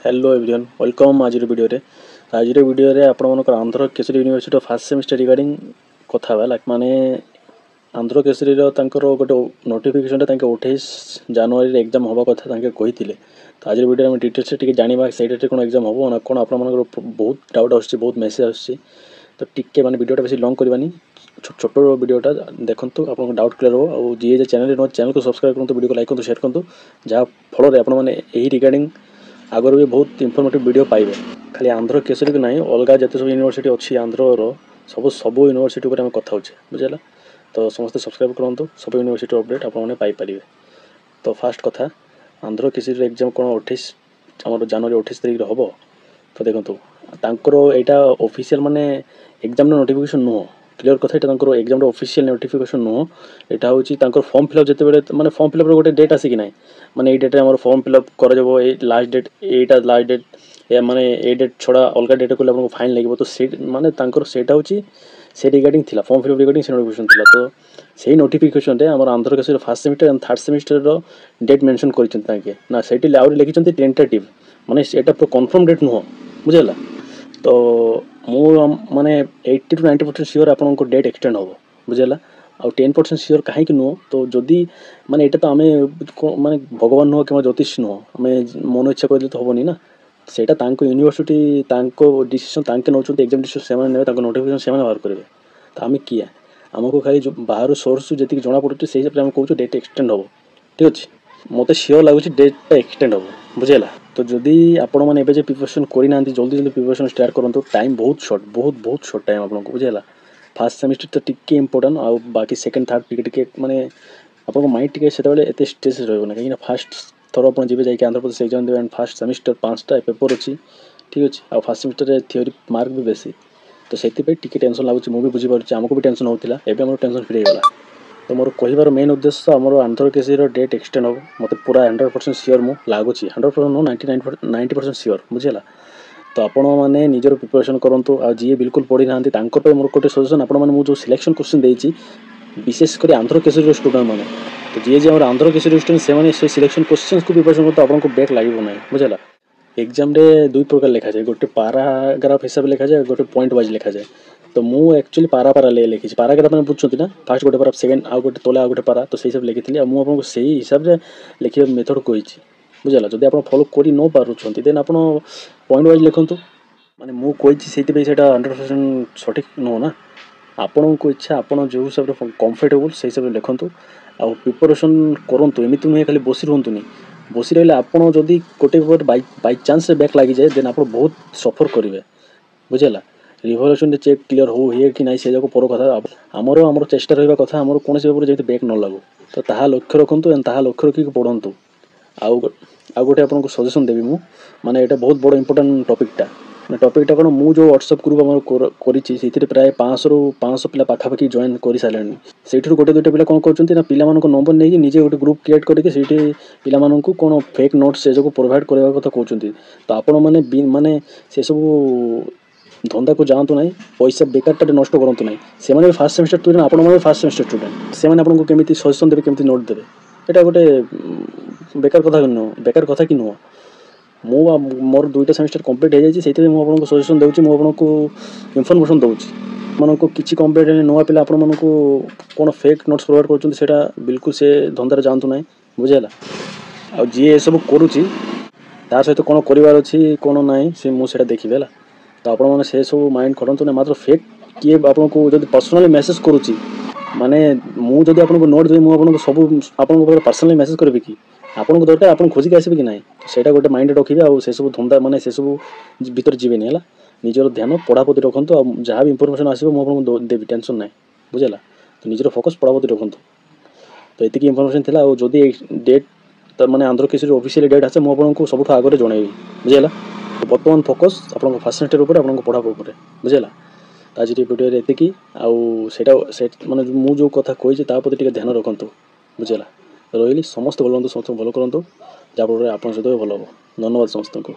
Hello everyone welcome आज video रे आज वीडियो रे आपण मनकर Andhra Kesari university first semester regarding कथा बा लाइक माने आंध्र केसरी रो तांकर गोटे नोटिफिकेशन रे तांके 28 जनवरी रे एग्जाम होबा कथा तांके कहिथिले। तो आज वीडियो में डिटेल्स से टिके जानिबा सेटा कोन एग्जाम होबो ना कोन आपण मनकर बहुत डाउट आछि बहुत मेसेज आछि। तो टिके माने वीडियोटा बेसी लॉन्ग करबानी छोट वीडियोटा देखंतु आपन डाउट क्लियर हो और जे चैनल नो चैनल को सब्सक्राइब करंतु वीडियो को लाइक करंतु शेयर करंतु जा फलो रे आपण माने एही रिगार्डिंग आगर भी बहुत इनफॉर्मेटिव वीडियो पाइबे। खाली आंध्र केसरी नहीं अलग जिते सब यूनिवर्सिटी अच्छी आंध्र सब यूनिवर्सिटी आम कथा होचे बुझेगा। तो समस्त सब्सक्राइब करूँ सब यूनिवर्सिटी अपडेट आपने पाइपर। तो फास्ट कथा आंध्र केसरी एग्जाम कौन 28 आम जनवरी 28 तारिख हम। तो देखो तांकर यहाँ ऑफिशियल माने एग्जाम नोटिफिकेशन नुह क्लियर कथा यहाँ एग्जाम ऑफिशियल नोटिफिकेशन नुह यहाँ हूँ फॉर्म फिलअप जिते माने फॉर्म फिलअप गोटे डेट आसिक ना माने डेट में फॉर्म फिलअप कर लास्ट डेट एटा लास्ट डेट या माने ए डेट छड़ा अलग डेट को आपको फाइन लगे। तो से माने तांकर सेटा होची से रिगार्डिंग थिला फॉर्म फिलअप रिगार्डिंग से नोटिफिकेशन थिला। तो सेही नोटिफिकेशन रे हमर Andhra Kesari first semester and third semester रो डेट मेंशन करिसें ताके ना सेठी आउरी लिखिसें टेंटेटिव माने सेटा पूरा कंफर्म डेट नुह बुझेला। तो मु माने 80 to 90% श्योर आपनको डेट एक्सटेंड हो बुझेला आ 10% श्योर कहीं नुह। तो जदि माने एटा तो आमे माने भगवान नुह कि ज्योतिष नुह आमे मन इच्छा कर तो हेनी ना सेटा तांको यूनिवर्सिटी तांको डिसीजन तांके नौचुं एग्जाम डिसीजन से ने तांको नोटिफिकेशन से बाहर करेंगे। तो आम किए आमको खाली जो बाहर सोर्स जी जना पड़े से हिसाब से कहूँ डेट एक्सटेंड हो ठीक अच्छे मत सियोर लगुच डेटा एक्सटेंड हो बुझेगा। तो जदि आपण मैंने प्रिपरेशन करना जल्दी जल्दी प्रिपरेशन स्टार्ट करूँ टाइम बहुत शॉर्ट बहुत शॉर्ट टाइम आपको बुझेगा। फर्स्ट सेमेस्टर तो टिके इंपोर्टेंट आ बाकी सेकेंड थर्ड टिके माने आपको माइंड टिके से स्ट्रेस रहा कहीं फास्ट थर आप जी जाए आंध्र प्रदेश एग्जाम देवे एंड फर्स्ट सेमेस्टर 5टा पेपर अच्छी ठीक अच्छे आ फर्स्ट सेमेस्टर थ्योरी मार्क भी बेसी। तो से टिके टेंशन लगुच मुझे बुझीपार आमको भी टेंशन होता एवं आम टेंशन फ्री होगा। तो मोर कहबार मेन उद्देश्य आम आंध्र केसरी डेट एक्सटेंड हो मत पूरा 100% श्योर मु लगुच 100% नो 90% श्योर बुझेगा। तो आपण मैंने निजर प्रिपरेशन करूँ आ जी बिल्कुल पढ़ी ना मोर गोटे सजेसन आपण मैंने जो सिलेक्शन क्वेश्चन देती विशेषकर आंध्र केसरी स्टूडेंट मैंने तो जी आम आंध्र केसरी स्टूडेंट से सिलेक्शन क्वेश्चन को प्रिपरेशन करते आपको बैक लगे ना बुझेगा। एग्जाम रे दुई प्रकार लिखा जाए गोटे पाराग्राफ हिसाब लिखा जाए गोटे पॉइंट वाइज लिखा जाए। तो मु एक्चुअली पारा लिखी पाराग्राफ मैंने बुझुं ना फास्ट गोटे पारा सेकेंड आउ गोटे तले आउ गोटे पारा तो हिसाब लिखी आपको से हिसाब से लिखा मेथड कही बुझेगा। जब आप फॉलो कर न पार्टी देन आप पॉइंट वाइज लिखु माने मु कही से 100% सठिक नुह ना आपण को इच्छा आपड़ जो हिसाब से कंफर्टेबल से हिसाब से लिखु आ प्रिपरेशन करूँ एमती नुहे खाली बसी रुहतुनि बसी रही आपड़ जदि गोटे बाई चान्स बैक लगी जाए देन आप बहुत सफर करेंगे बुझेगा। रिवल्यूशन चेक क्लियर हो कि ना से पर कथा आमर चेष्टा रहा कथा आमर कौन जब बैक न लगू। तो ताहा लक्ष्य रखु एंड ताहा लक्ष्य रखिक पढ़ु आउ गोटे आपको सजेसन देवी मु माने यहाँ बहुत बड़ इंपोर्टेंट टॉपिकटा टॉपिकटा कौन मु जो व्हाट्सएप ग्रुप आम कर प्राय 500 ରୁ 500 पिला पाखापाखि जॉइन कर सारे से गोटे दुईटा पिला कौन कर पिला नंबर नहीं निजे गोटे ग्रुप क्रिएट करके पिला कौन फेक नोट्स से प्रोवाइड करवा कथा कहते। तो आपण मैंने माने से सब धंदा को जातु ना पैसा बेकार नष्ट करूँ ना से फास्ट सेमेस्टर स्टूडेंट आप फास्ट सेमेस्टर स्टूडेंट से आपको केमी सजेसन देवे केमी नोट देवे यहाँ गोटे बेकार कथा कि नुह मु मोर 2टा सेमेस्टर कंप्लीट हो जाए मुझे सजेसन दूसरी मुझको इनफर्मेशन दूसरी मानक किसी कंप्लीट नुआ पिला आपण कौन फेक नोट्स प्रोवाइड कर बिल्कुल से धंदार जातु ना बुझेगा। आ जी ये सब करुच्ची तार सहित कौन करार अच्छी कौन ना से मुझे देखिए है। तो आपण से सब माइंड खटतु ना मात्र फेक किए आपको जब पर्सनाली मेसेज करुच्ची माने मुझे आपको नोट देवी मुझे सब आपको पर्सनाली मेसेज करी कि आपको दरकार आप खोजिक आसबे कि ना से गोटे माइंड रखिए आ से सब धंदा माने से सब भीतर जीवेनि है निजर ध्यान पढ़ापति रखु जहाँ भी इनफर्मेशन आसो मुझे देवी टेंशन ना बुझेगा। तो निजर फोकस पढ़ापति रखु। तो ये इनफर्मेशन थी जदि डेट माने आंध्र केसरी ऑफिशियल डेट आसे मुझे सब आगे जनइबी बुझेगा। बर्तमान फोकस आप फर्स्ट सेमेस्टर उपर आप पढ़ापी बुझेगा। तो आज वीडियो ये आउटा माने मु जो कथा कही प्रति ध्यान रखु बुझेगा। रही समस्त भल समस्त भल करूँ जहाँफल आप सहित भल हम। धन्यवाद समस्त को।